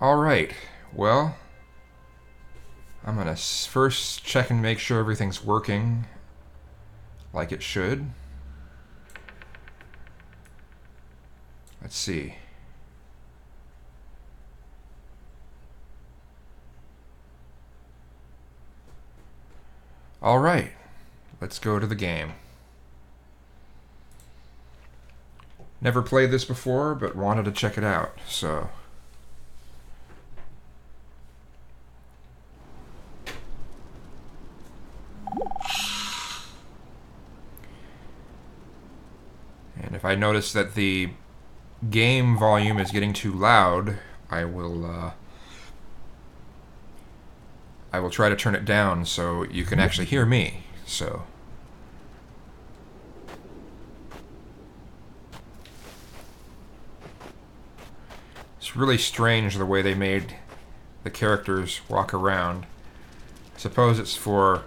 Alright, well, I'm gonna first check and make sure everything's working like it should. Let's see. Alright, let's go to the game. Never played this before, but wanted to check it out, so... And if I notice that the game volume is getting too loud, I will try to turn it down so you can actually hear me. So it's really strange the way they made the characters walk around. I suppose it's for...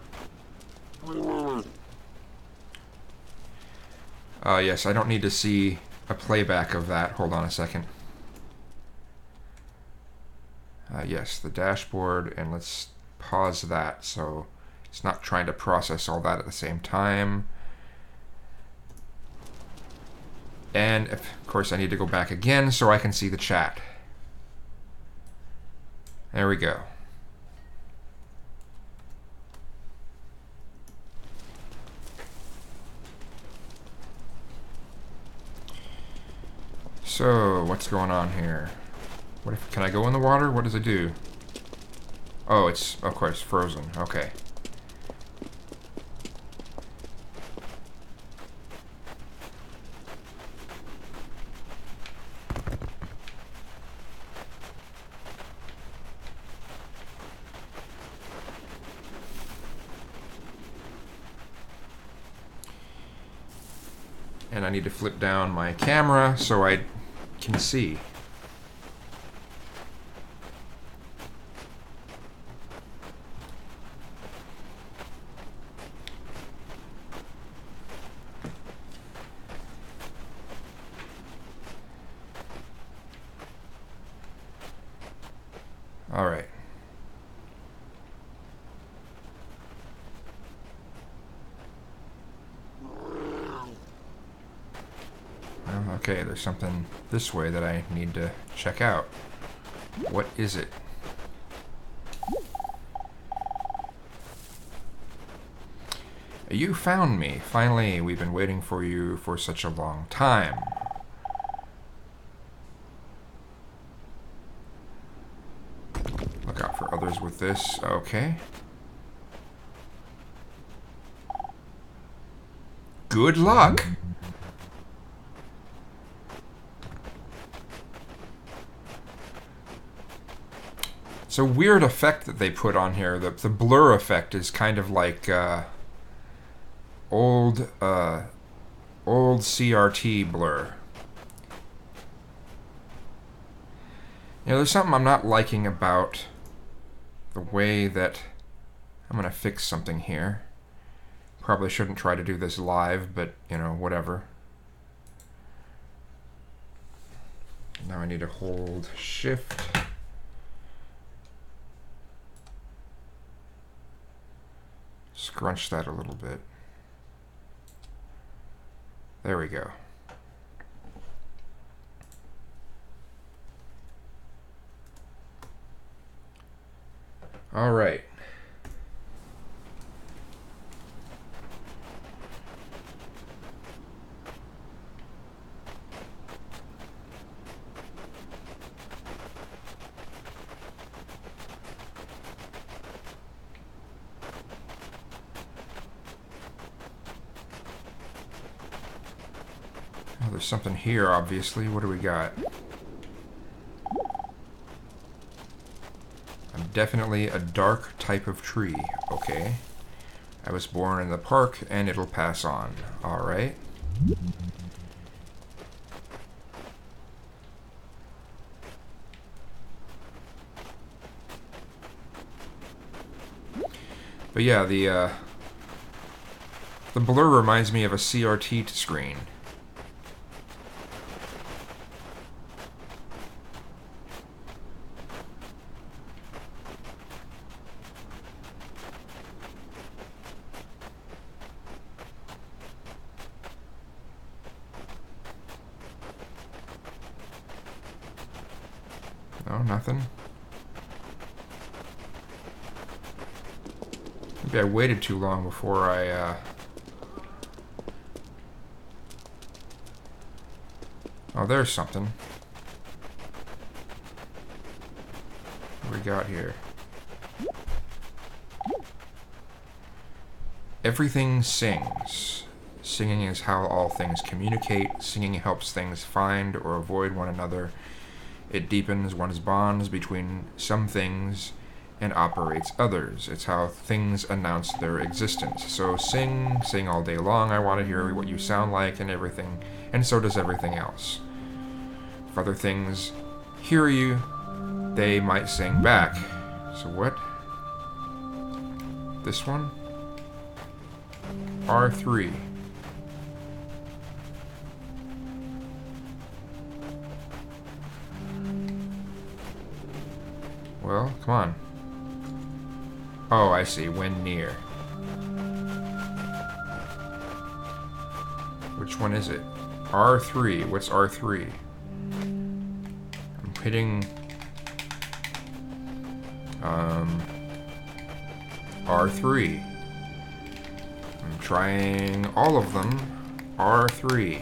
yes, I don't need to see a playback of that. Hold on a second. Yes, the dashboard, and let's pause that so it's not trying to process all that at the same time. And, of course, I need to go back again so I can see the chat. There we go. So, what's going on here? Can I go in the water? What does it do? Oh, it's, of course, frozen. Okay. And I need to flip down my camera so I can see. All right. Okay, there's something this way that I need to check out. What is it? You found me. Finally, we've been waiting for you for such a long time. Look out for others with this. Okay. Good luck! It's a weird effect that they put on here. The blur effect is kind of like old CRT blur. You know, there's something I'm not liking about the way that... I'm going to fix something here. Probably shouldn't try to do this live, but, you know, whatever. Now I need to hold Shift. Scrunch that a little bit. There we go. All right. Oh, there's something here, obviously. What do we got? I'm definitely a dark type of tree. Okay. I was born in the park, and it'll pass on. Alright. But yeah, the blur reminds me of a CRT screen. No, nothing. Maybe I waited too long before I, Oh, there's something. What do we got here? Everything sings. Singing is how all things communicate. Singing helps things find or avoid one another. It deepens one's bonds between some things and operates others. It's how things announce their existence. So sing, sing all day long. I want to hear what you sound like and everything, and so does everything else. If other things hear you, they might sing back. So what? This one? R3. Well, come on. Oh, I see. When near. Which one is it? R3. What's R3? I'm hitting... R3. I'm trying all of them. R3.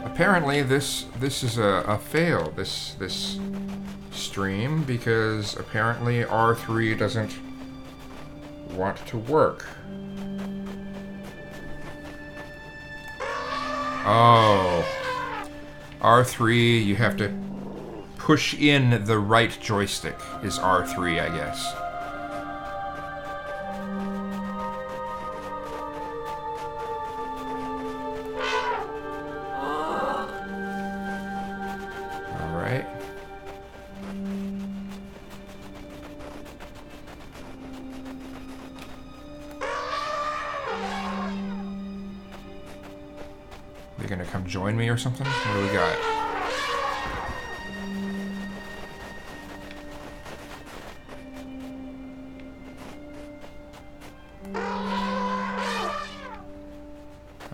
Apparently this is a fail, this stream, because apparently R3 doesn't want to work. Oh. R3, you have to push in the right joystick is R3, I guess. Join me or something? What do we got?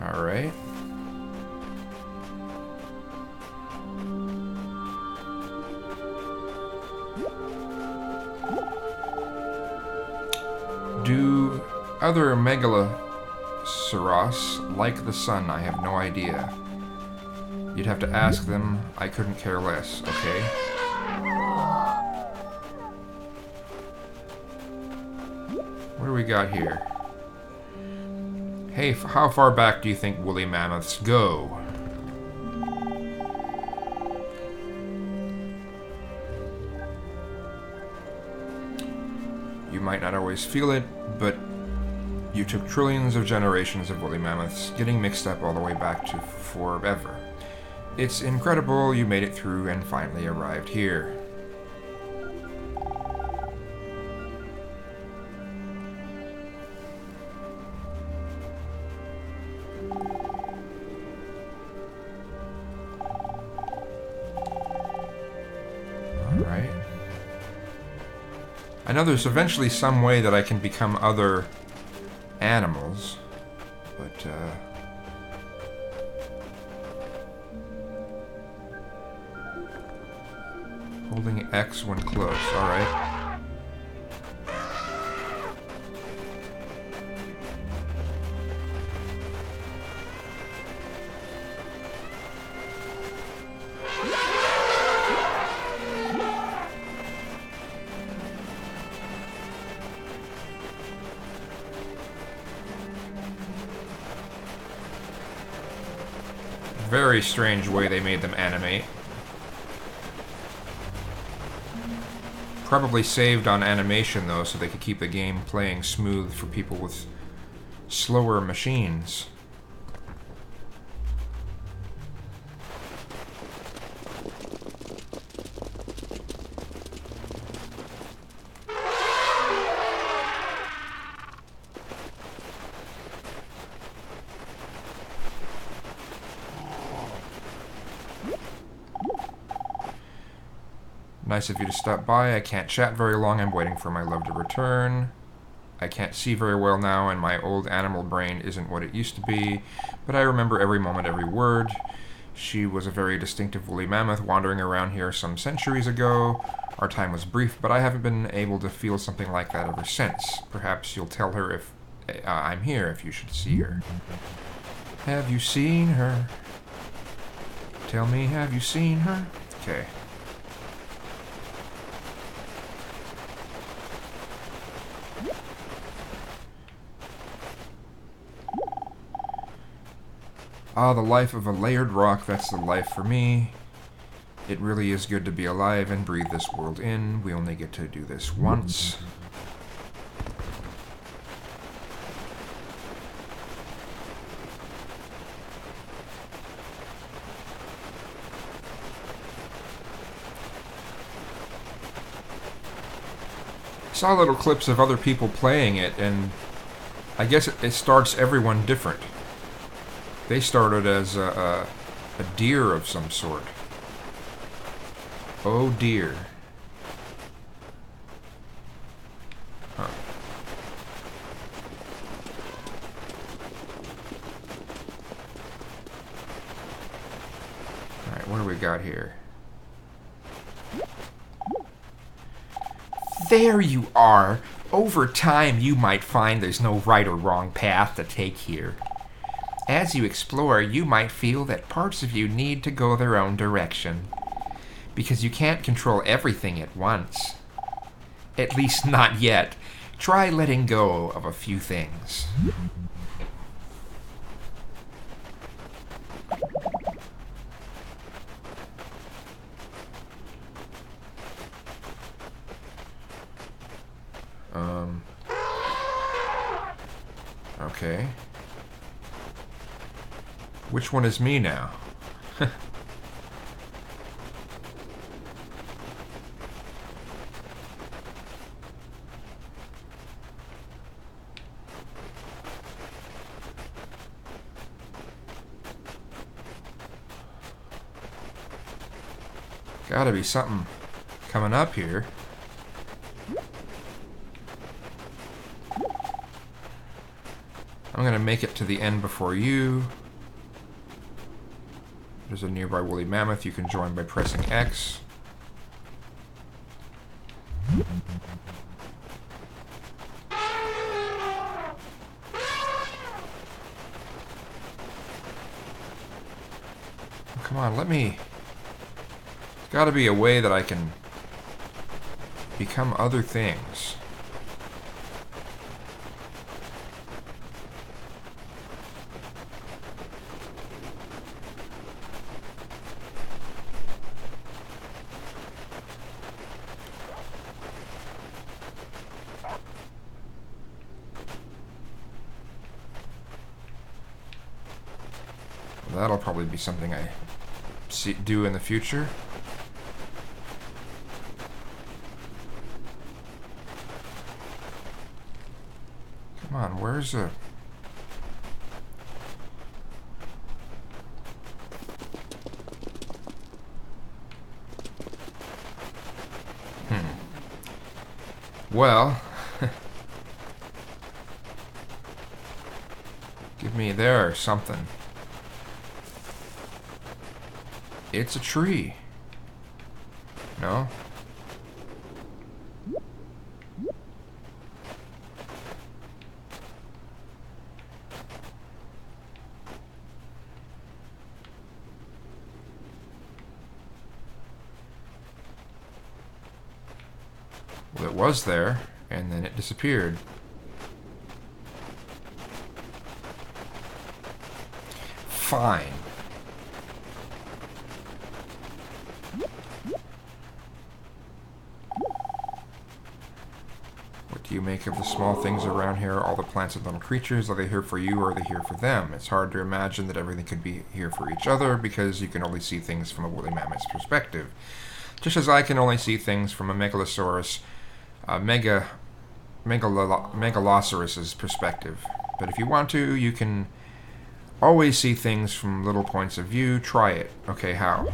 All right. Do other Megaloceros like the sun? I have no idea. You'd have to ask them. I couldn't care less, okay? What do we got here? Hey, how far back do you think woolly mammoths go? You might not always feel it, but you took trillions of generations of woolly mammoths, getting mixed up all the way back to forever. It's incredible you made it through and finally arrived here. Alright. I know there's eventually some way that I can become other animals, but, holding X when close, alright. Very strange way they made them animate. Probably saved on animation, though, so they could keep the game playing smooth for people with slower machines. Nice of you to stop by. I can't chat very long. I'm waiting for my love to return. I can't see very well now, and my old animal brain isn't what it used to be, but I remember every moment, every word. She was a very distinctive woolly mammoth wandering around here some centuries ago. Our time was brief, but I haven't been able to feel something like that ever since. Perhaps you'll tell her if I'm here, if you should see her. Have you seen her? Tell me, have you seen her? Okay. Ah, the life of a layered rock, that's the life for me. It really is good to be alive and breathe this world in. We only get to do this once. I saw little clips of other people playing it, and I guess it starts everyone different. They started as a deer of some sort. Oh dear. Huh. Alright, what do we got here? There you are! Over time, you might find there's no right or wrong path to take here. As you explore, you might feel that parts of you need to go their own direction. Because you can't control everything at once. At least not yet. Try letting go of a few things. Okay. Which one is me now? Gotta be something coming up here. I'm gonna make it to the end before you. There's a nearby woolly mammoth you can join by pressing X. Come on, let me... There's gotta be a way that I can become other things. That'll probably be something I do in the future. Come on, where's the... Well... Give me there something. It's a tree. No? Well, it was there, and then it disappeared. Fine. What do you make of the small things around here, all the plants and little creatures? Are they here for you or are they here for them? It's hard to imagine that everything could be here for each other because you can only see things from a woolly mammoth's perspective. Just as I can only see things from a megalosaurus, megalosaurus's perspective. But if you want to, you can always see things from little points of view. Try it. Okay, how?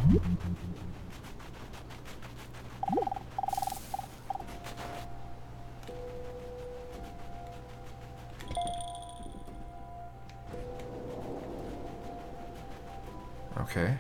Okay.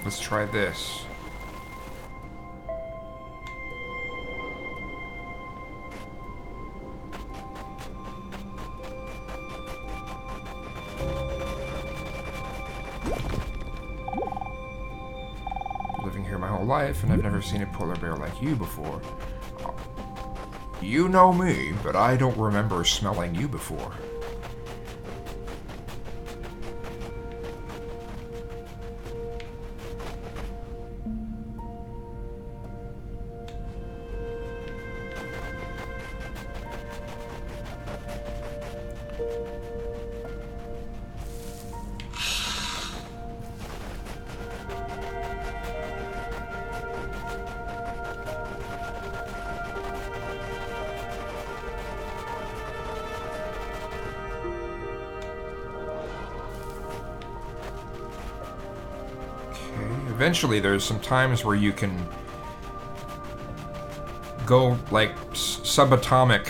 Let's try this. Living here my whole life, and I've never seen a polar bear like you before. You know me, but I don't remember smelling you before. Eventually, there's some times where you can go, like, subatomic,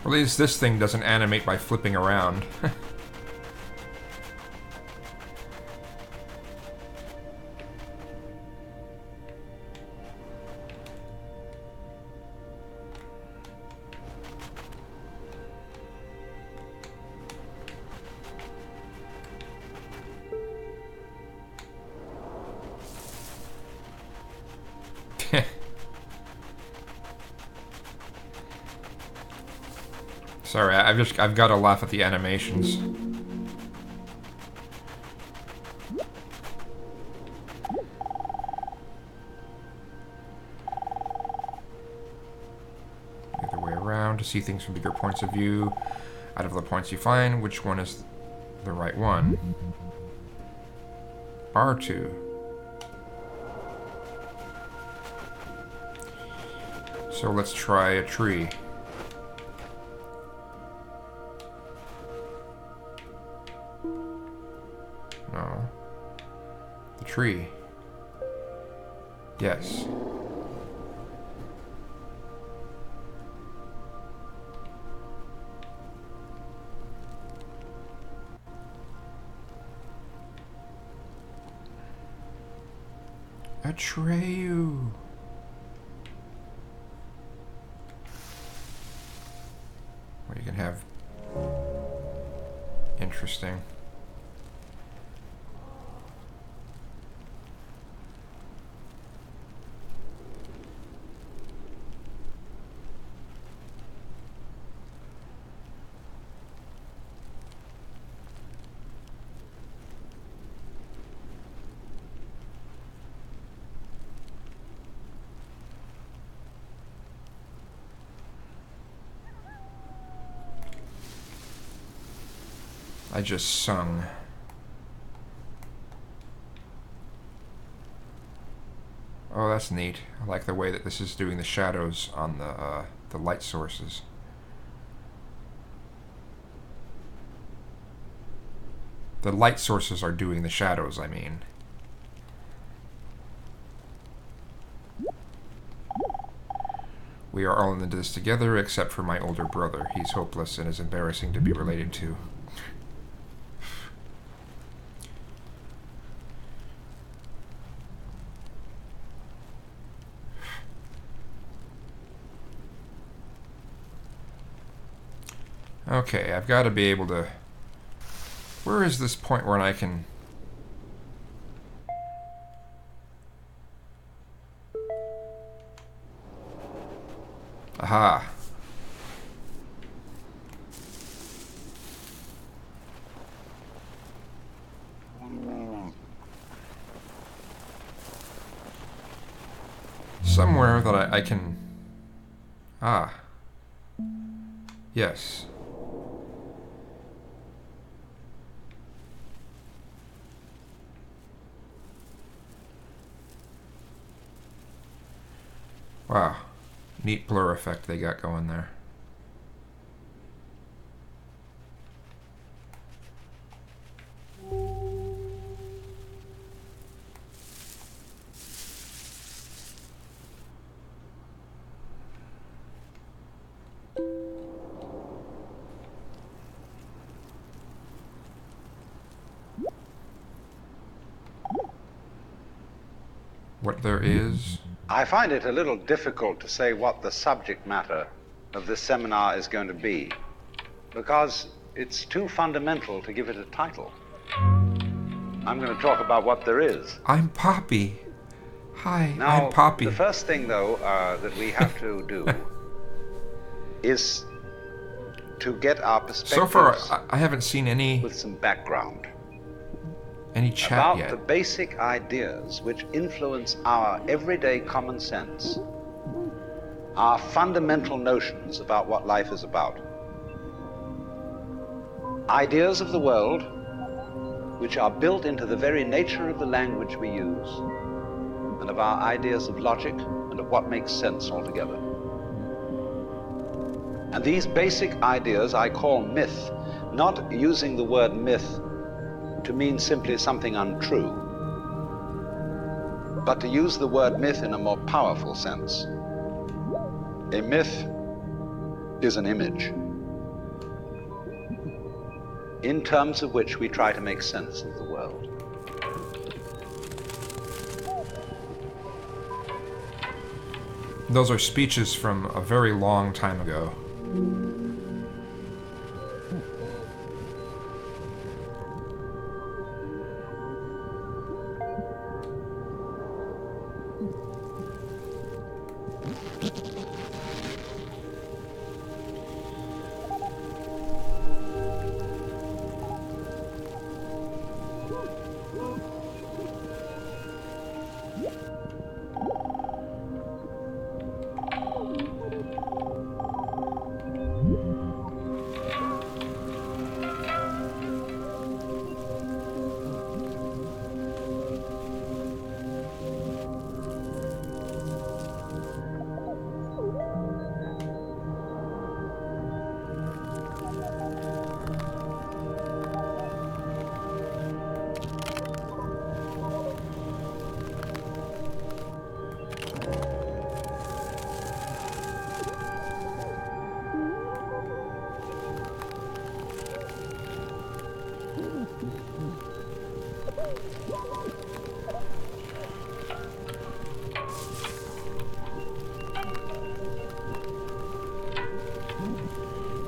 or at least this thing doesn't animate by flipping around. Sorry, I've got to laugh at the animations. The other way around to see things from bigger points of view. Out of the points you find, which one is the right one? R2. So let's try a tree. No. The tree. Yes. Atreyu. Well, you can have... Interesting. I just sung. Oh, that's neat. I like the way that this is doing the shadows on the light sources. The light sources are doing the shadows, I mean. We are all into this together, except for my older brother. He's hopeless and is embarrassing to be related to. Okay, I've got to be able to... Where is this point where I can Aha. Somewhere that I can... Ah. Yes. Wow. Neat blur effect they got going there. What there is... I find it a little difficult to say what the subject matter of this seminar is going to be, because it's too fundamental to give it a title. I'm going to talk about what there is. I'm Poppy. Hi, Now, I'm Poppy. the first thing, though, that we have to do is to get our perspectives So far, I haven't seen with some background any chat about yet. the basic ideas which influence our everyday common sense, our fundamental notions about what life is about. Ideas of the world which are built into the very nature of the language we use, and of our ideas of logic and of what makes sense altogether. And these basic ideas I call myth, not using the word myth to mean simply something untrue, but to use the word myth in a more powerful sense. A myth is an image in terms of which we try to make sense of the world. Those are speeches from a very long time ago.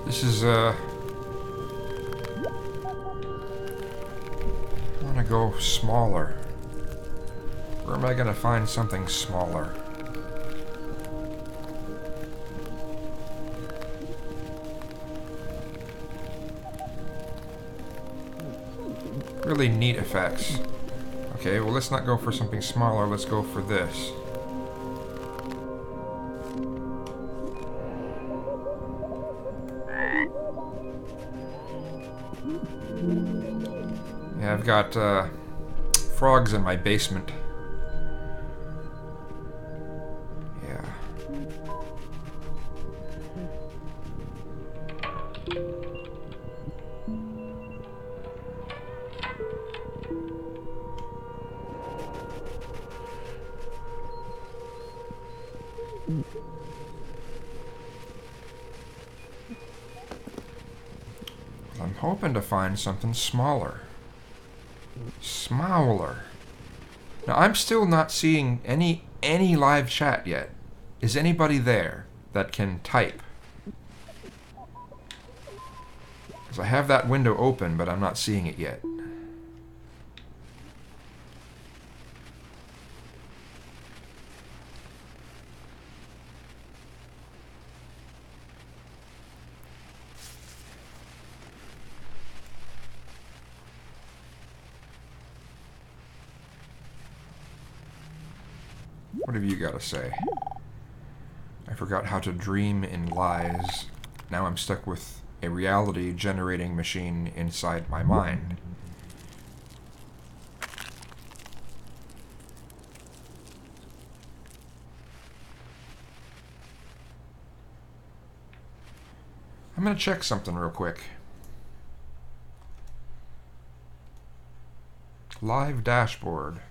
This is, I want to go smaller. Where am I going to find something smaller? Really neat effects. Okay, well, let's not go for something smaller. Let's go for this. Yeah, I've got frogs in my basement. Yeah. I'm hoping to find something smaller. Smaller. Now, I'm still not seeing any live chat yet. Is anybody there that can type? Because I have that window open, but I'm not seeing it yet. What have you got to say? I forgot how to dream in lies. Now I'm stuck with a reality-generating machine inside my mind. I'm going to check something real quick. Live dashboard.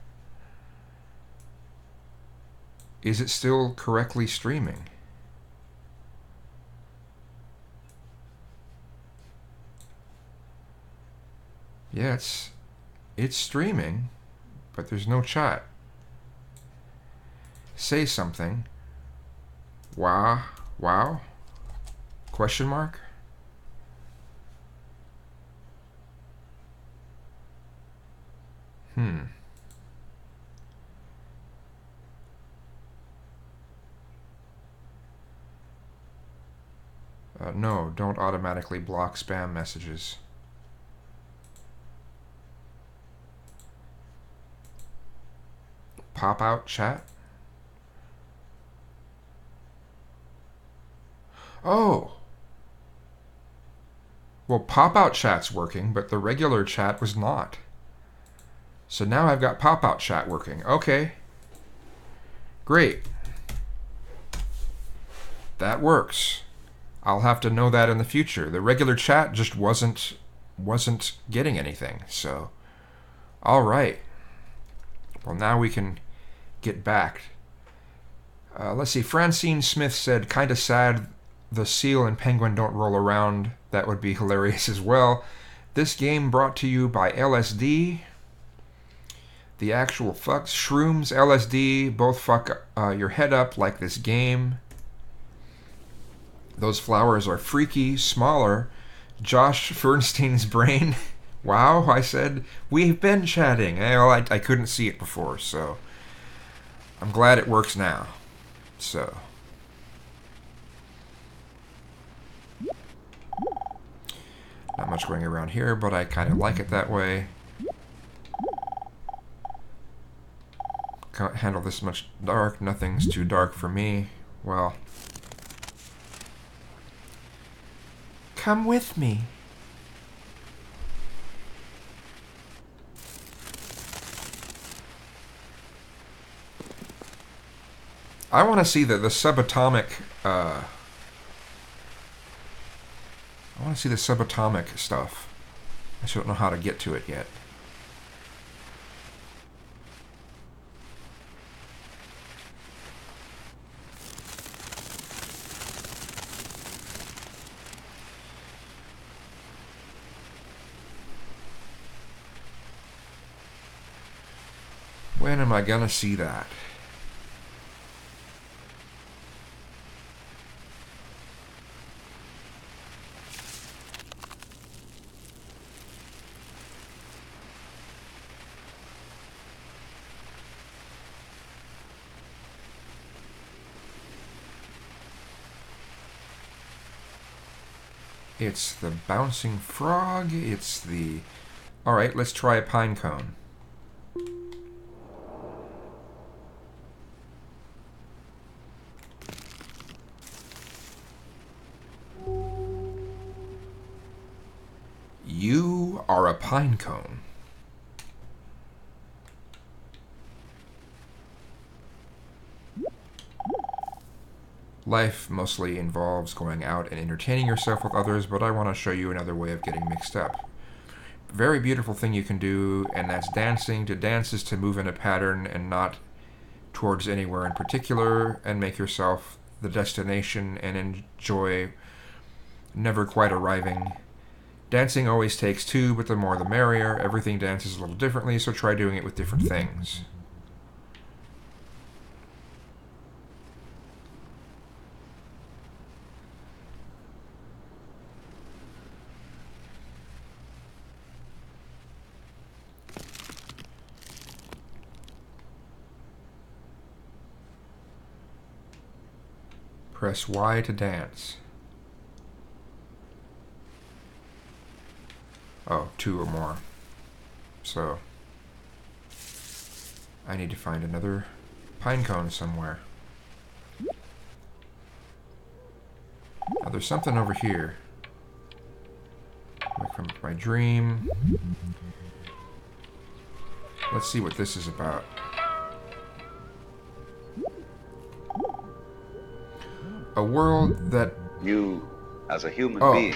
Is it still correctly streaming? Yeah, it's streaming, but there's no chat. Say something. Wow. Wow? Question mark? No, don't automatically block spam messages. Pop out chat? Oh! Well, pop out chat's working, but the regular chat was not. So now I've got pop out chat working. Okay. Great. That works. I'll have to know that in the future. The regular chat just wasn't getting anything. So, all right. Well, now we can get back. Let's see. Francine Smith said, "Kind of sad the seal and penguin don't roll around. That would be hilarious as well." This game brought to you by LSD. The actual fucks. Shrooms, LSD, both fuck your head up like this game. Those flowers are freaky, smaller. Josh Fernstein's brain. Wow, I said, we've been chatting. Well, I couldn't see it before, so I'm glad it works now. So. Not much going around here, but I kind of like it that way. Can't handle this much dark. Nothing's too dark for me. Well. Come with me. I want to see the subatomic. I want to see the subatomic stuff. I just don't know how to get to it yet. When am I gonna see that? It's the bouncing frog. It's the... Alright, let's try a pine cone. You are a pine cone. Life mostly involves going out and entertaining yourself with others, but I want to show you another way of getting mixed up. Very beautiful thing you can do, and that's dancing. To dance is to move in a pattern and not towards anywhere in particular, and make yourself the destination and enjoy never quite arriving. Dancing always takes two, but the more the merrier. Everything dances a little differently, so try doing it with different things. Press Y to dance. Oh, two or more. So, I need to find another pine cone somewhere. Now, there's something over here. Like from my dream. Let's see what this is about. A world that... You, as a human Oh. being,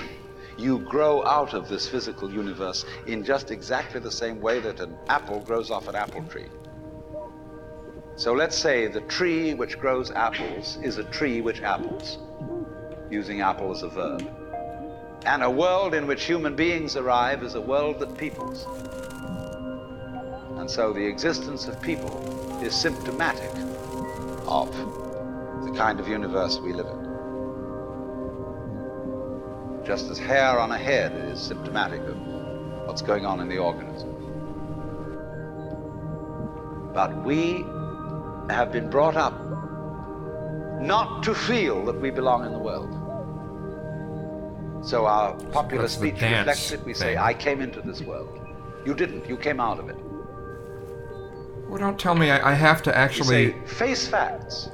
you grow out of this physical universe in just exactly the same way that an apple grows off an apple tree. So let's say the tree which grows apples is a tree which apples, using apple as a verb. And a world in which human beings arrive is a world that peoples. And so the existence of people is symptomatic of the kind of universe we live in. Just as hair on a head is symptomatic of what's going on in the organism. But we have been brought up not to feel that we belong in the world. So our popular That's the speech dance reflects it. We say, thing. I came into this world. You didn't. You came out of it. Well, don't tell me I have to We actually... say, face facts.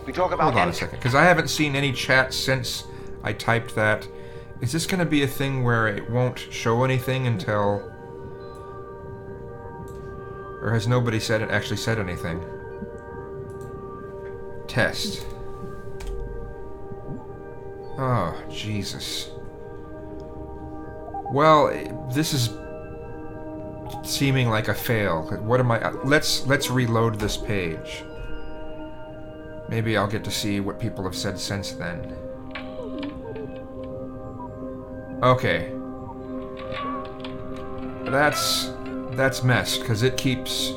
We talk about Hold on a second, because I haven't seen any chat since I typed that. Is this going to be a thing where it won't show anything until... Or has nobody actually said anything? Test. Oh, Jesus. Well, this is seeming like a fail. What am I... Let's reload this page. Maybe I'll get to see what people have said since then. Okay. That's messed, because it keeps...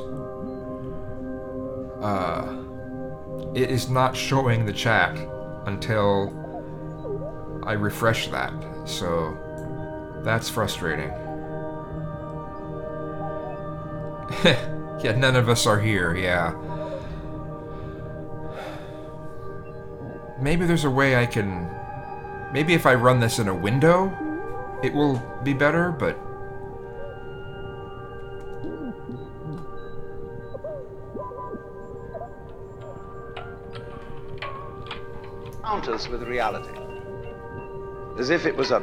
It is not showing the chat until I refresh that, so that's frustrating. Yeah, none of us are here, yeah. Maybe there's a way I can... Maybe if I run this in a window, it will be better, but... Encounters with reality. As if it was a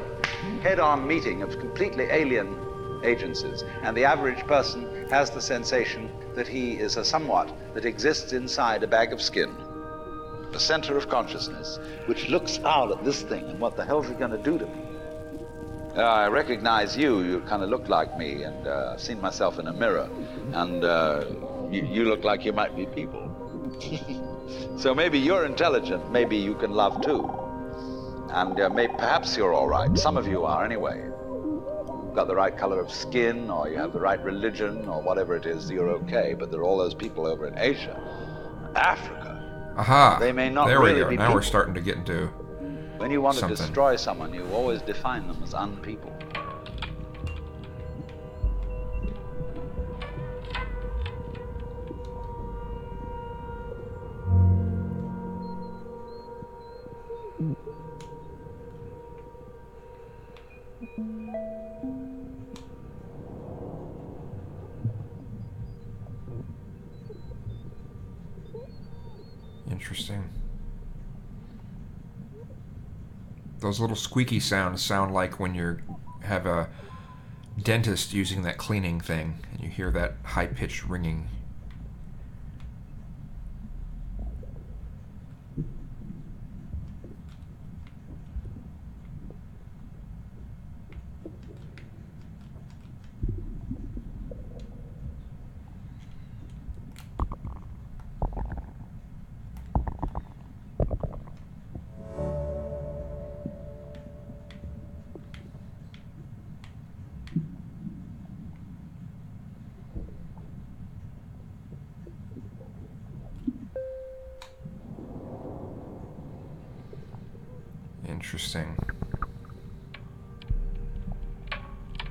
head-on meeting of completely alien agencies, and the average person has the sensation that he is a somewhat that exists inside a bag of skin, the center of consciousness, which looks out at this thing and what the hell's it going to do to me? I recognize you. You kind of look like me, and I've seen myself in a mirror, and you look like you might be people. So maybe you're intelligent, maybe you can love too. And perhaps you're all right. Some of you are anyway. You've got the right color of skin, or you have the right religion, or whatever it is, you're okay. But there are all those people over in Asia, Africa. Aha! They may not there really we go. be Now people. we're starting to get into... When you want something. to destroy someone, you always define them as unpeople. Interesting. Those little squeaky sounds sound like when you have a dentist using that cleaning thing, and you hear that high-pitched ringing. Interesting.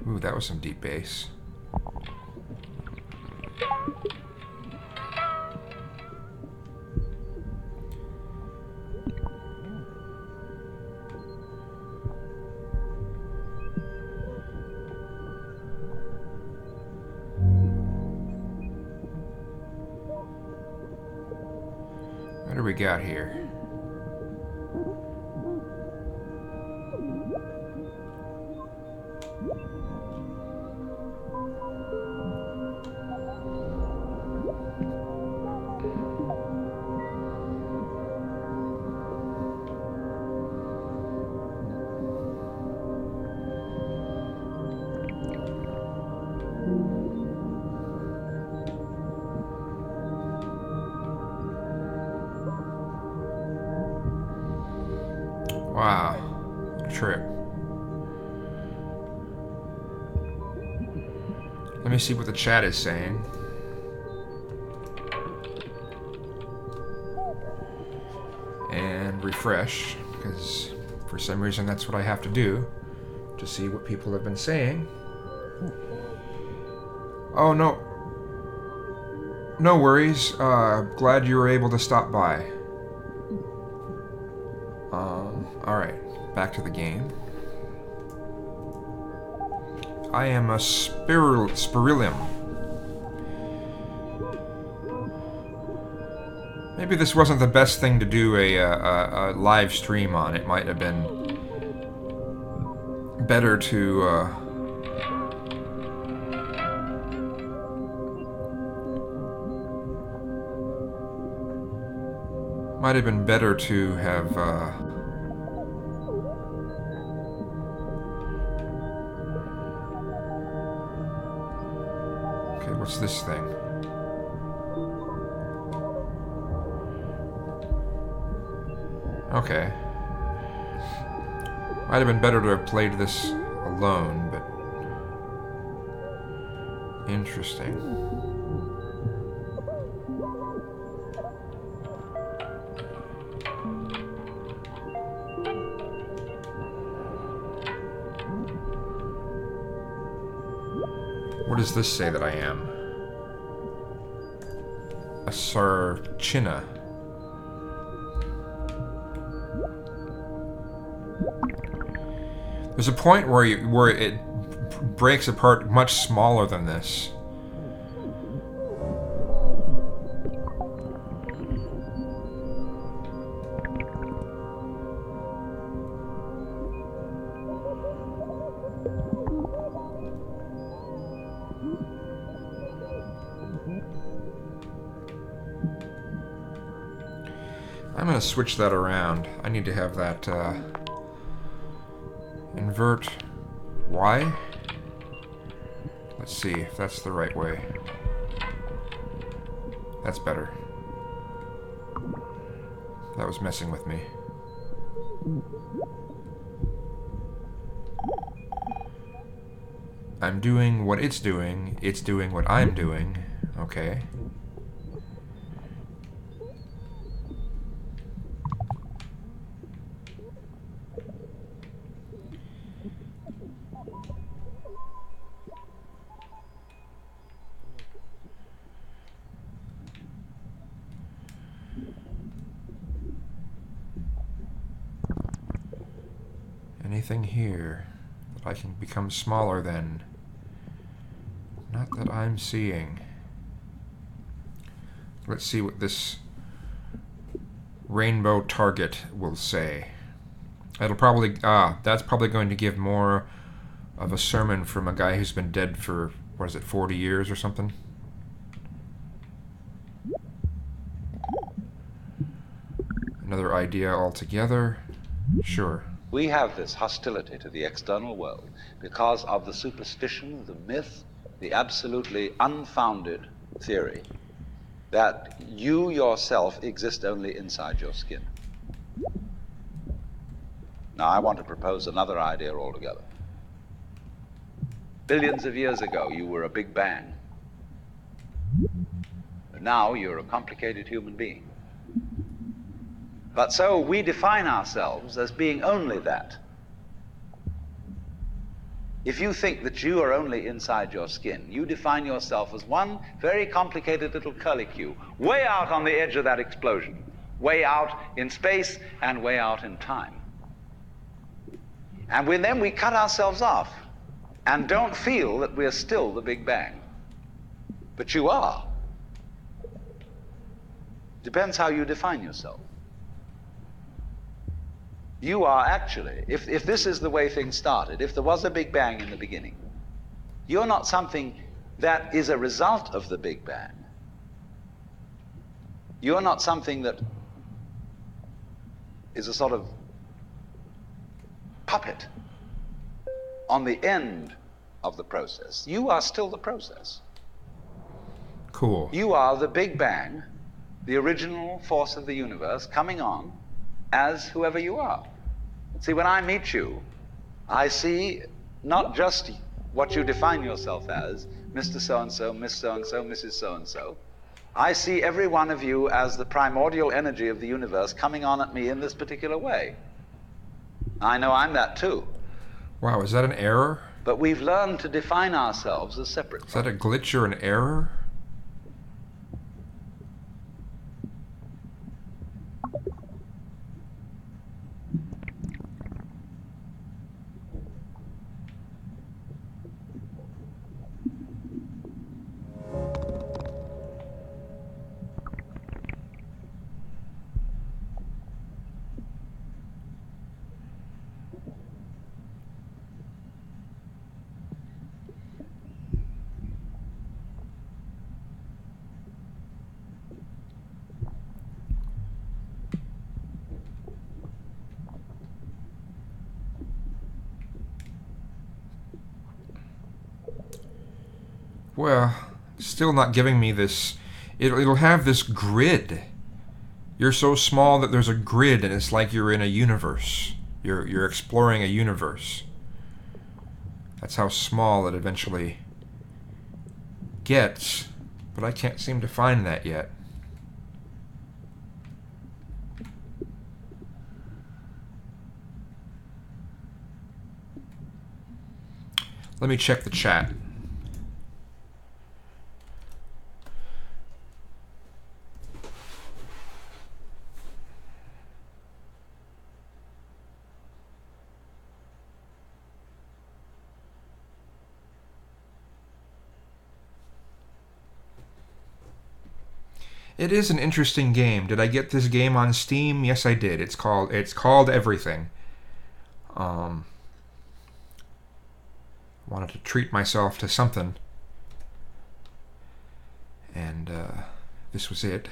Ooh, that was some deep bass. we got here? Wow, what a trip. Let me see what the chat is saying. And refresh, because for some reason that's what I have to do to see what people have been saying. Oh, no. No worries. Glad you were able to stop by. Alright, back to the game. I am a Spirillum. Maybe this wasn't the best thing to do a live stream on. It might have been better to have okay, what's this thing? Okay. Might have been better to have played this alone, but interesting. What does this say that I am? A Sarchina. There's a point where it breaks apart much smaller than this. I'm gonna switch that around. I need to have that invert Y. Let's see if that's the right way. That's better. That was messing with me. I'm doing what it's doing what I'm doing. Okay. Anything here that I can become smaller than? Not that I'm seeing. Let's see what this rainbow target will say. It'll probably, that's probably going to give more of a sermon from a guy who's been dead for, what is it, 40 years or something? Another idea altogether? Sure. We have this hostility to the external world because of the superstition, the myth, the absolutely unfounded theory that you yourself exist only inside your skin. Now, I want to propose another idea altogether. Billions of years ago, you were a Big Bang. But now you're a complicated human being. But so we define ourselves as being only that. If you think that you are only inside your skin, you define yourself as one very complicated little curlicue, way out on the edge of that explosion, way out in space and way out in time. And then we cut ourselves off and don't feel that we're still the Big Bang. But you are. Depends how you define yourself. You are actually, if this is the way things started, if there was a Big Bang in the beginning, you're not something that is a result of the Big Bang. You're not something that is a sort of puppet on the end of the process. You are still the process. Cool. You are the Big Bang, the original force of the universe coming on as whoever you are. See, when I meet you, I see not just what you define yourself as, Mr. So-and-so, Miss So-and-so, Mrs. So-and-so. I see every one of you as the primordial energy of the universe coming on at me in this particular way. I know I'm that too. Wow, is that an error? But we've learned to define ourselves as separate. Is that a glitch or an error? Well, still not giving me this. It'll have this grid. You're so small that there's a grid, and it's like you're in a universe. You're exploring a universe. That's how small it eventually gets, but I can't seem to find that yet. Let me check the chat. It is an interesting game. Did I get this game on Steam? Yes, I did. It's called Everything. Wanted to treat myself to something, and this was it.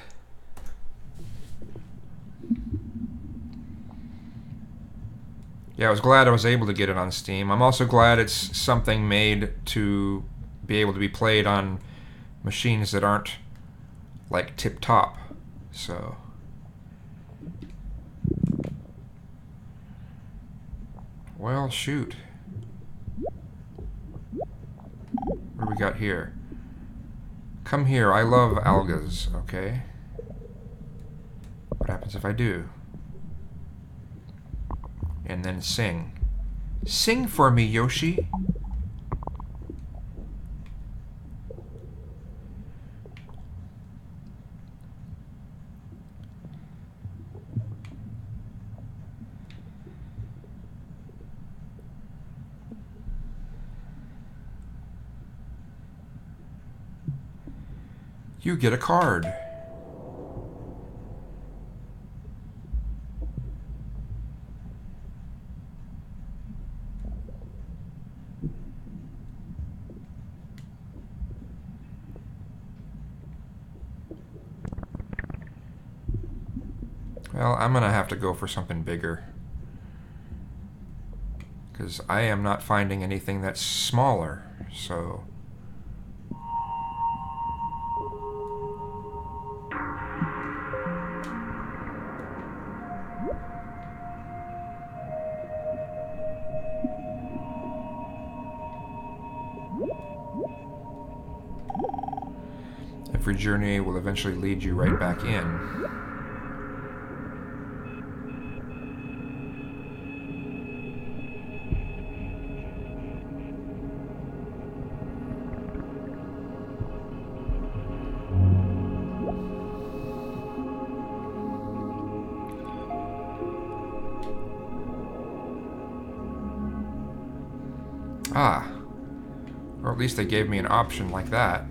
Yeah, I was glad I was able to get it on Steam. I'm also glad it's something made to be able to be played on machines that aren't like tip-top, so well, shoot. What do we got here? Come here, I love algas, okay? What happens if I do? And then sing. Sing for me, Yoshi! You get a card. Well, I'm gonna have to go for something bigger, because I am not finding anything that's smaller, so... Every journey will eventually lead you right back in. Ah. Or at least they gave me an option like that.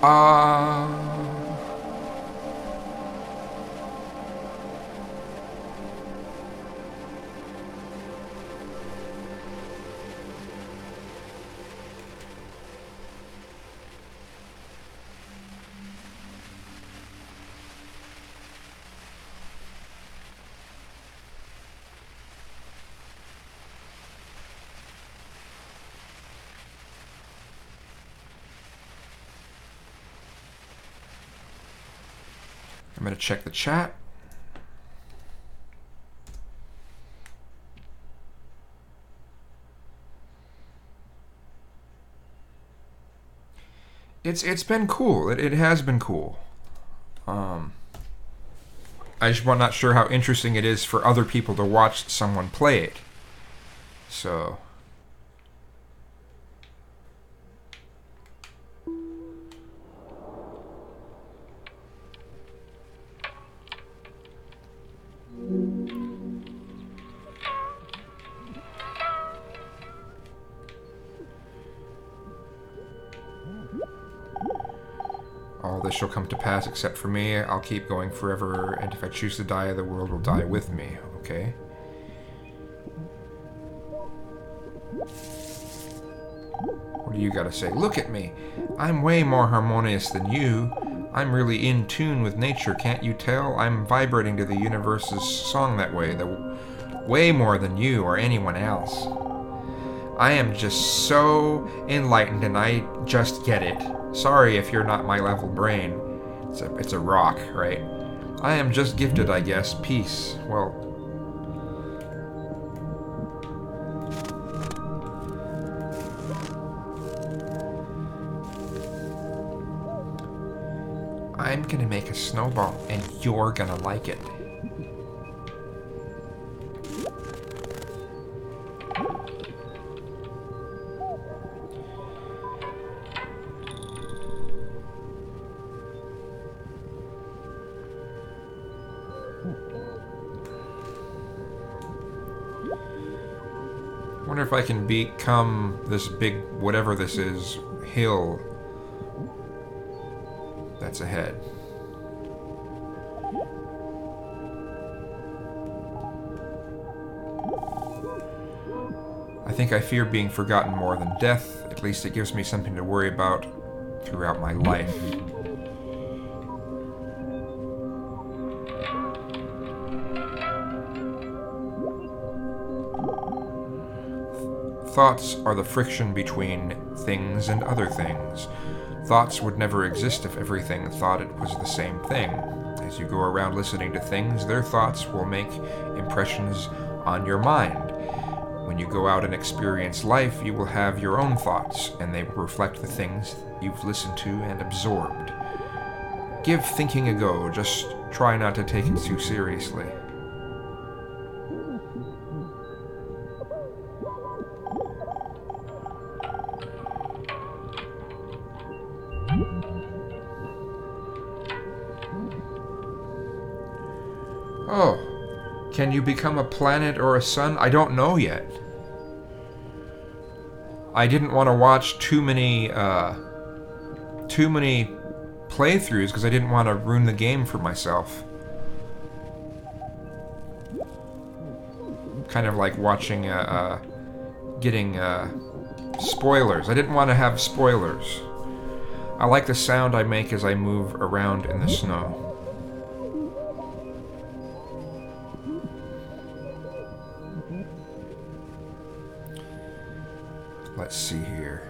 Uh... I'm going to check the chat. It's been cool. It has been cool. I just not sure how interesting it is for other people to watch someone play it. So... all this shall come to pass except for me. I'll keep going forever, and if I choose to die, the world will die with me. Okay. What do you gotta say? Look at me. I'm way more harmonious than you. I'm really in tune with nature, can't you tell? I'm vibrating to the universe's song that way, way more than you or anyone else. I am just so enlightened and I just get it. Sorry if you're not my level brain. It's a rock, right? I am just gifted, I guess. Peace. Well... I'm gonna make a snowball, and you're gonna like it. Wonder if I can become this big, whatever this is, hill that's ahead. I think I fear being forgotten more than death. At least it gives me something to worry about throughout my life. Thoughts are the friction between things and other things. Thoughts would never exist if everything thought it was the same thing. As you go around listening to things, their thoughts will make impressions on your mind. When you go out and experience life, you will have your own thoughts, and they will reflect the things you've listened to and absorbed. Give thinking a go, just try not to take it too seriously. Oh, can you become a planet or a sun? I don't know yet. I didn't want to watch too many playthroughs because I didn't want to ruin the game for myself. Kind of like watching, getting spoilers. I didn't want to have spoilers. I like the sound I make as I move around in the snow. Let's see here.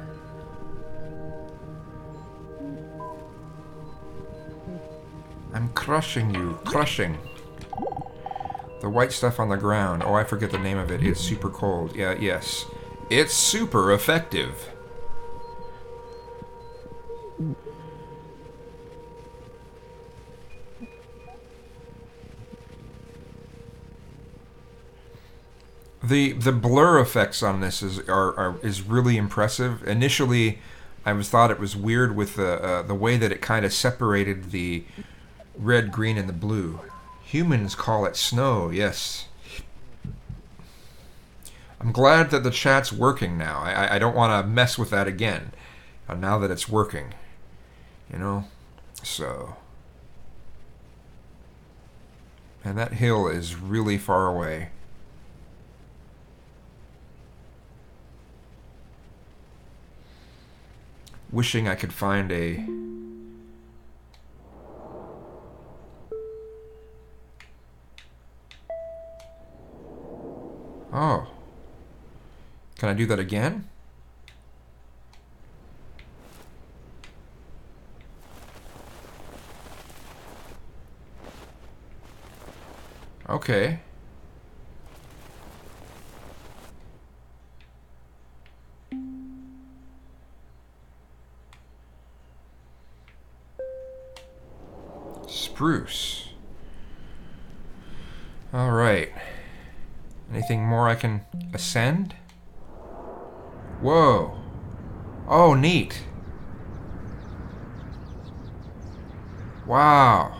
I'm crushing you. Crushing. The white stuff on the ground. Oh, I forget the name of it. It's super cold. Yeah, yes. It's super effective. The blur effects on this is really impressive. Initially, I thought it was weird with the way that it kind of separated the red, green, and the blue. Humans call it snow, yes. I'm glad that the chat's working now. I don't want to mess with that again, now that it's working. You know? So. And that hill is really far away. Wishing I could find a... Oh. Can I do that again? Okay. Spruce. All right. Anything more I can ascend? Whoa. Oh, neat. Wow.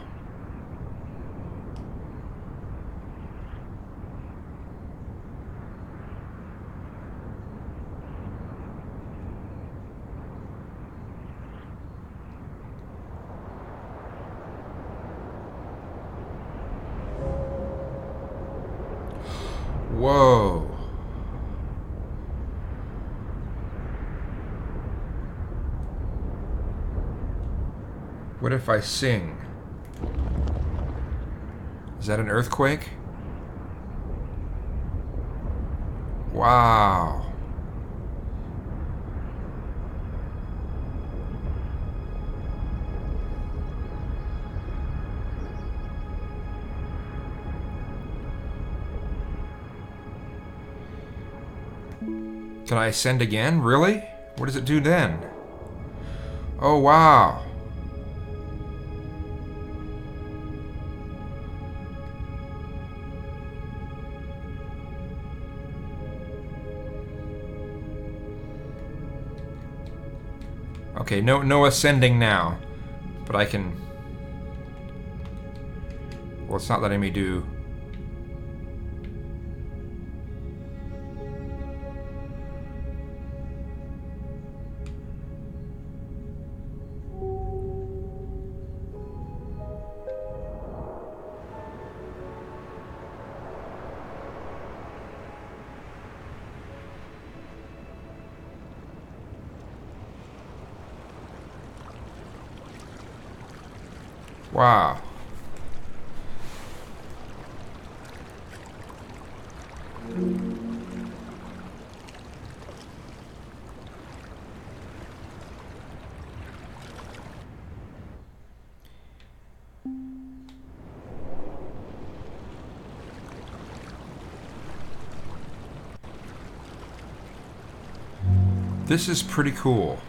Whoa. What if I sing? Is that an earthquake? Wow. Can I ascend again? Really? What does it do then? Oh, wow. Okay, no ascending now. But I can... Well, it's not letting me do... Wow. This is pretty cool.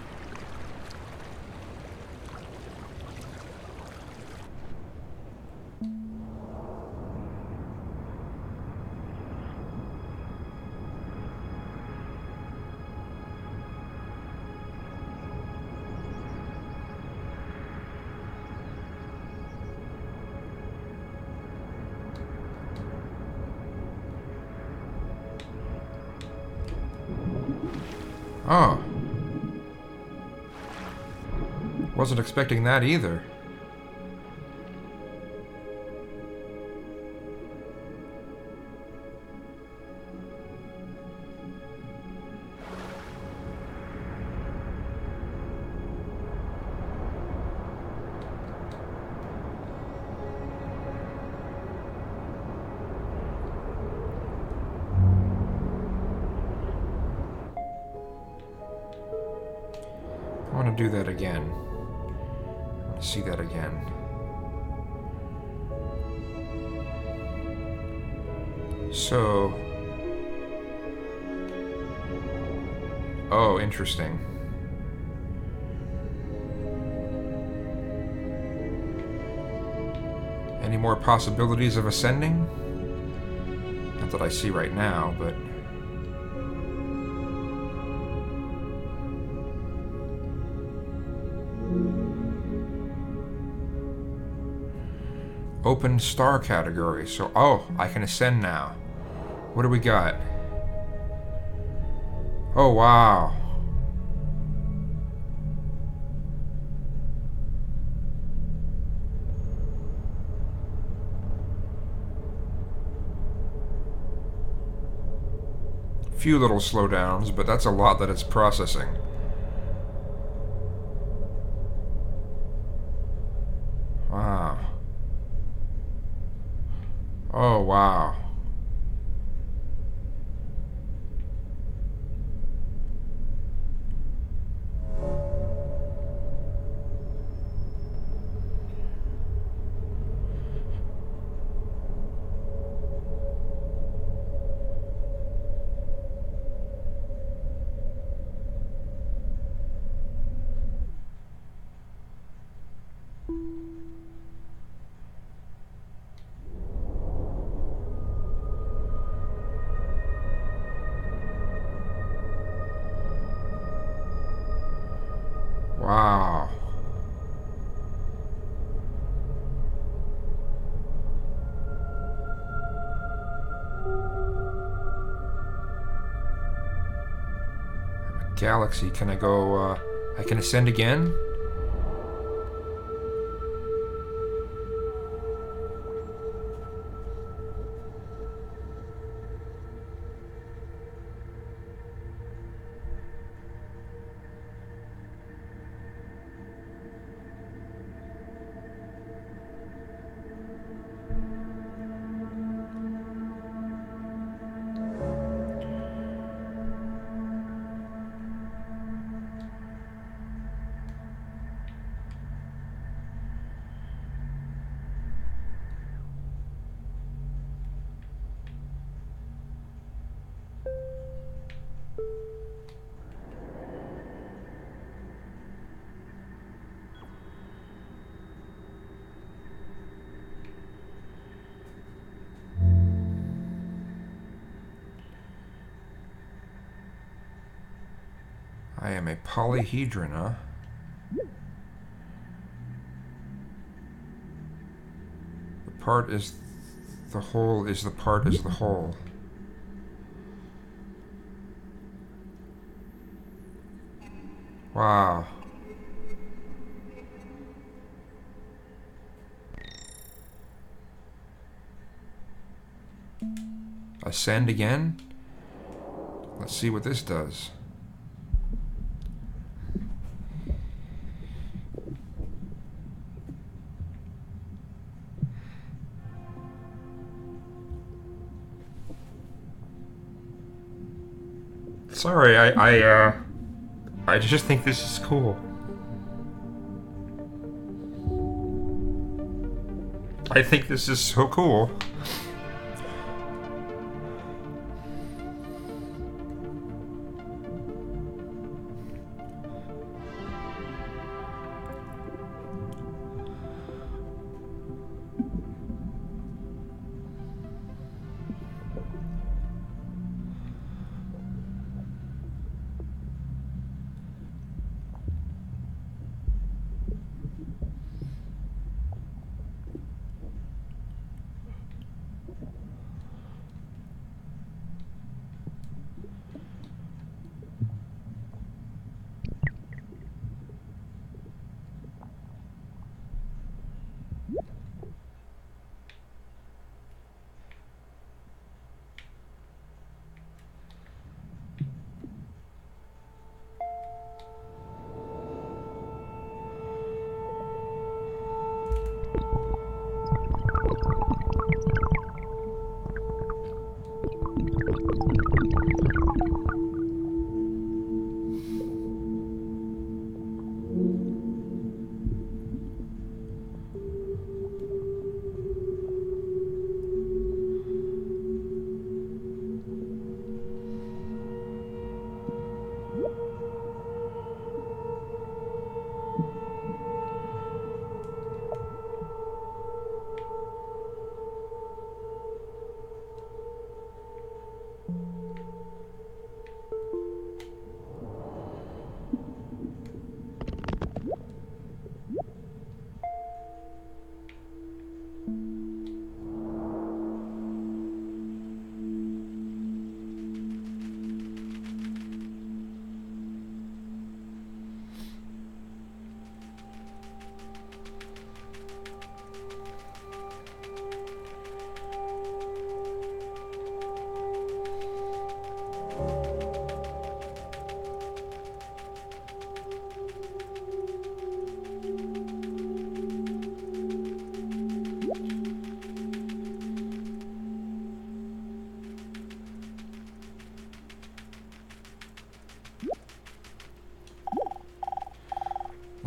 Oh. Wasn't expecting that either. I want to do that again. I want to see that again. So... Oh, interesting. Any more possibilities of ascending? Not that I see right now, but... Open star category. So, oh, I can ascend now. What do we got? Oh, wow. few little slowdowns, but that's a lot that it's processing. Wow. Oh, wow. Wow. I'm a galaxy. Can I go, I can ascend again? I am a polyhedron, huh? The part is the whole is the part is the whole. Wow. Ascend again? Let's see what this does. Sorry, I just think this is cool. I think this is so cool.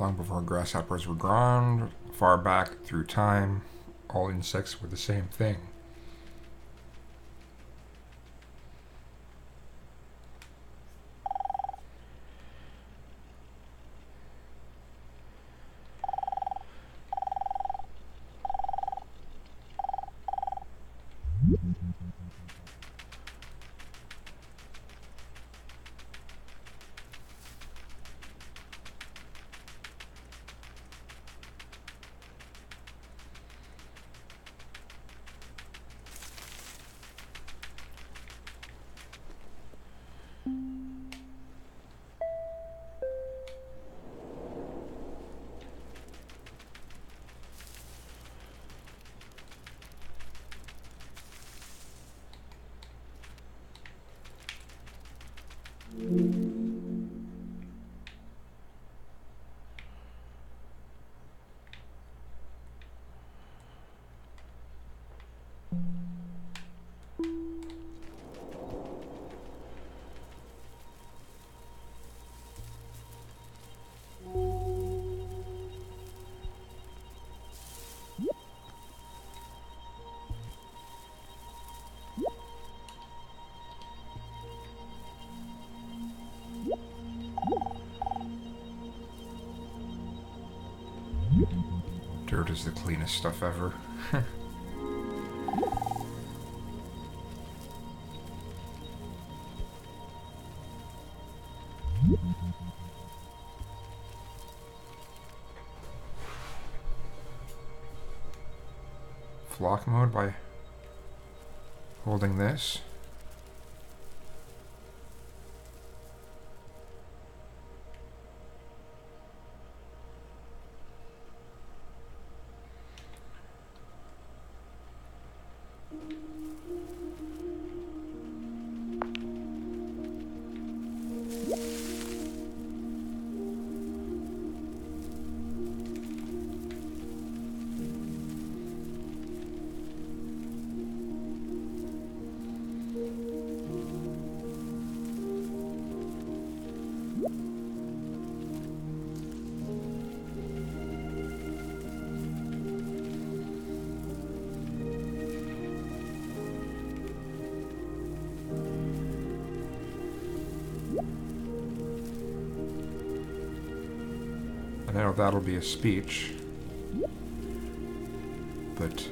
Long before grasshoppers were ground, far back through time, all insects were the same thing. Dirt is the cleanest stuff ever. Flock mode by holding this. I know that'll be a speech, but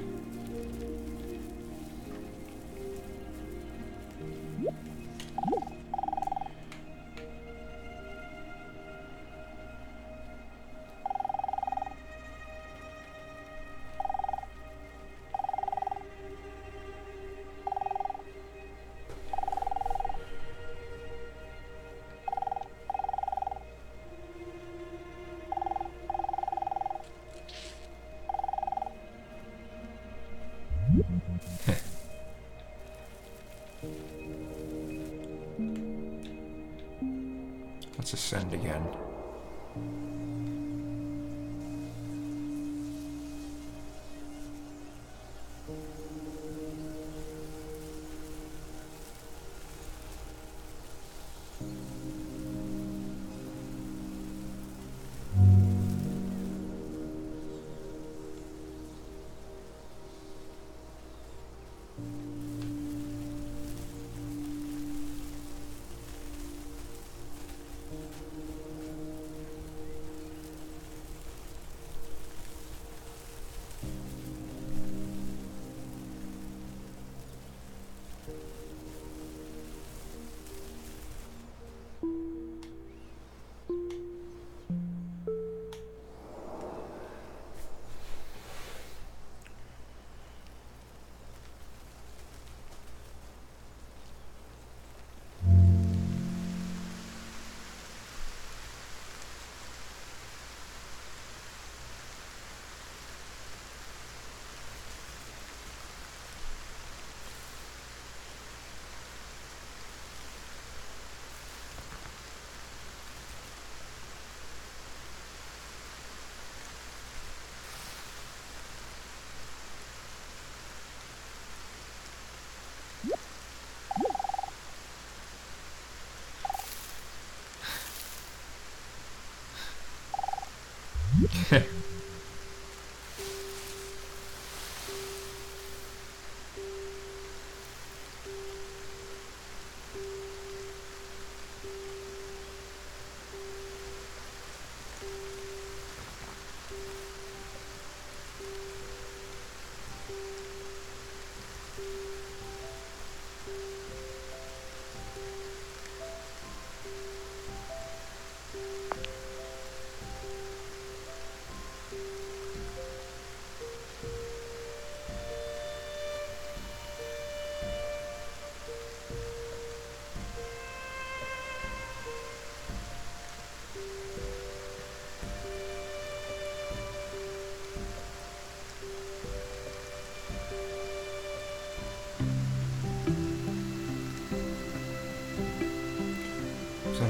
let's ascend again.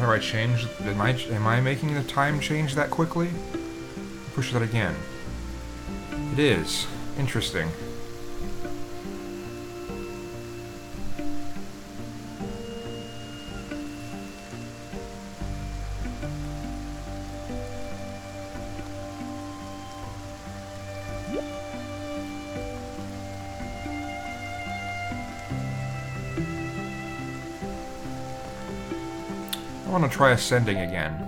How do I change? Am I making the time change that quickly? Push that again. It is. Interesting. I want to try ascending again.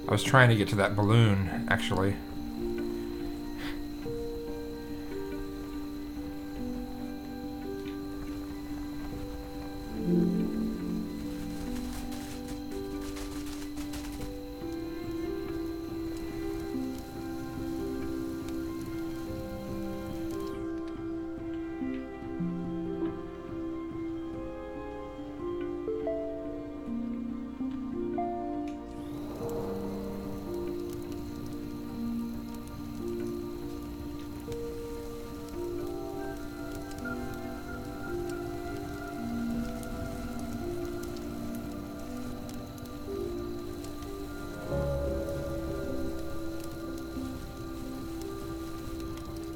I was trying to get to that balloon, actually.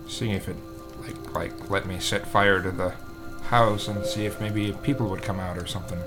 Seeing if it like let me set fire to the house and see if maybe people would come out or something.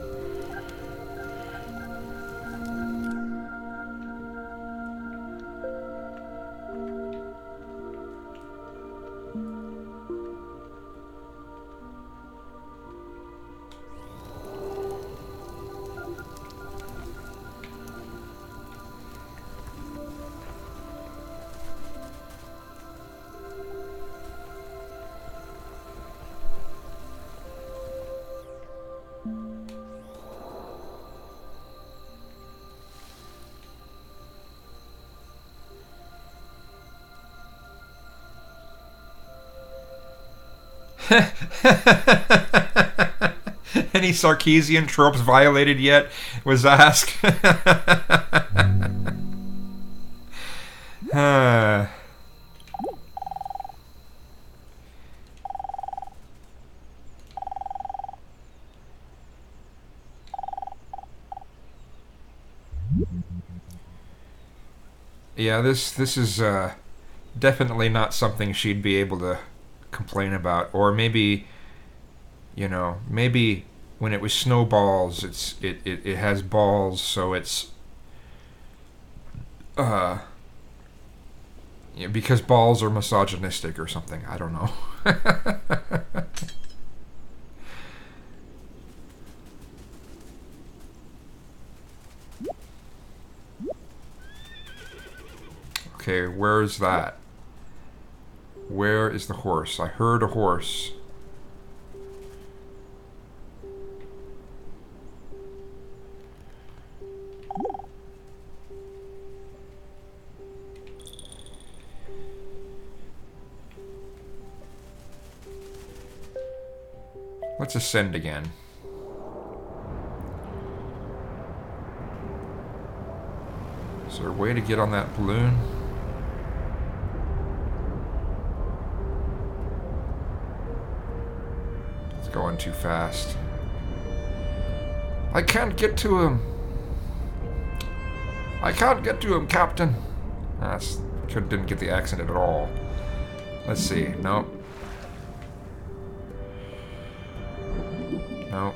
Any Sarkeesian tropes violated yet? Was asked. Yeah, this is definitely not something she'd be able to complain about, or maybe, you know, maybe when it was snowballs, it has balls, so it's yeah, because balls are misogynistic or something. I don't know. Okay, where is that? Where is the horse? I heard a horse. Let's ascend again. Is there a way to get on that balloon? It's going too fast. I can't get to him. I can't get to him, Captain. Didn't get the accent at all. Let's see. Nope. Nope.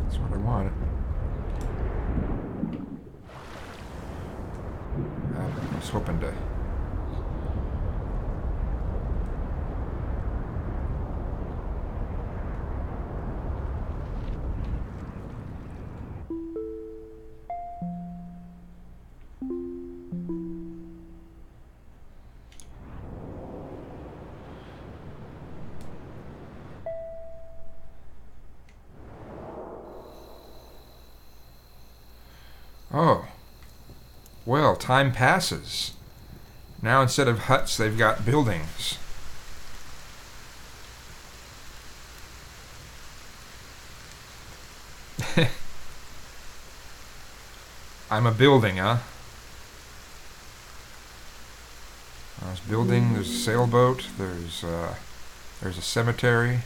That's what I wanted. I was hoping to... Oh. Well, time passes. Now instead of huts, they've got buildings. I'm a building, huh? There's building, there's a sailboat, there's a cemetery.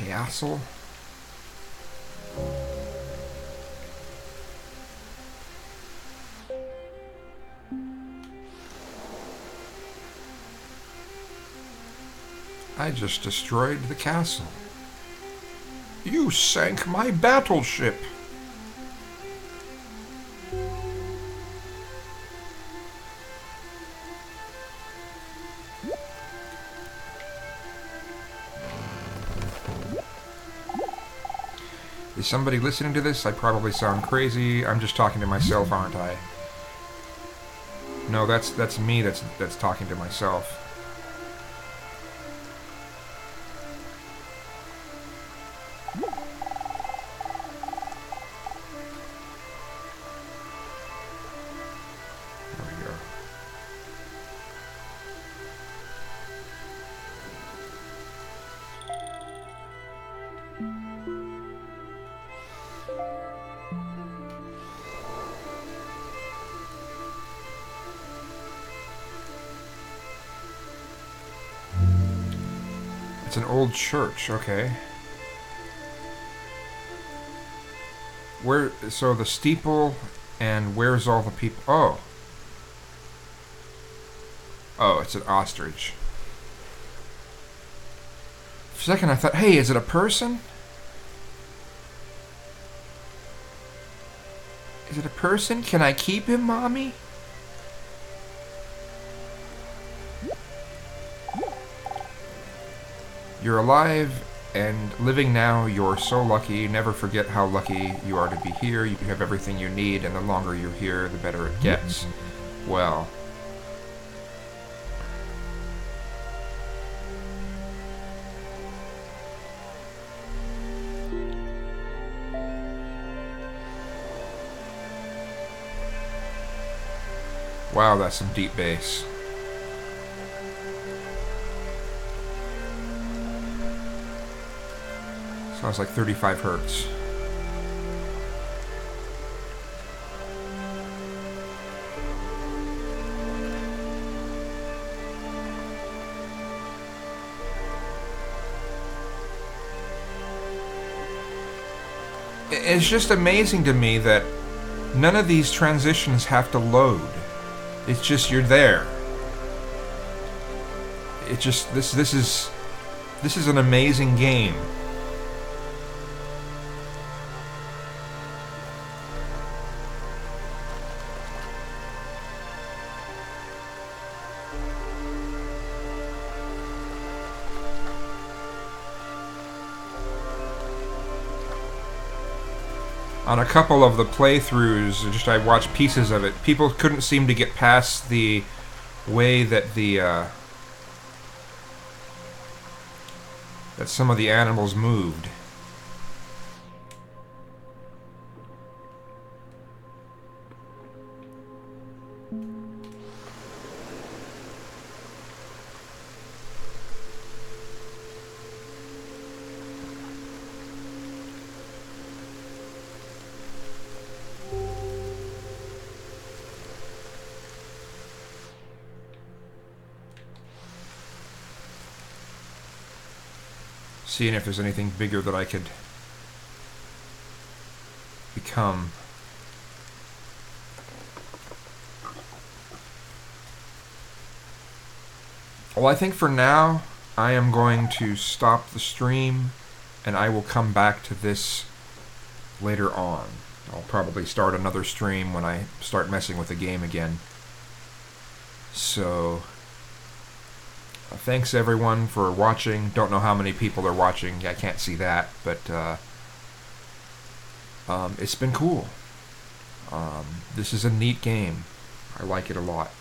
Castle? I just destroyed the castle. You sank my battleship. Is somebody listening to this? I probably sound crazy. I'm just talking to myself, aren't I? No, that's me that's talking to myself. There we go. It's an old church, okay. So the steeple, and where's all the people? Oh. Oh, it's an ostrich. For a second I thought, hey, is it a person? Is it a person? Can I keep him, Mommy? You're alive and living now. You're so lucky. Never forget how lucky you are to be here. You have everything you need, and the longer you're here, the better it gets. Well. Wow, that's some deep bass. Sounds like 35 hertz. It's just amazing to me that none of these transitions have to load. It's just you're there. It just this is an amazing game. On a couple of the playthroughs, just I watched pieces of it, people couldn't seem to get past the way that that some of the animals moved. Seeing if there's anything bigger that I could become. Well, I think for now, I am going to stop the stream, and I will come back to this later on. I'll probably start another stream when I start messing with the game again. So, thanks everyone for watching. Don't know how many people are watching. I can't see that, but it's been cool. This is a neat game. I like it a lot.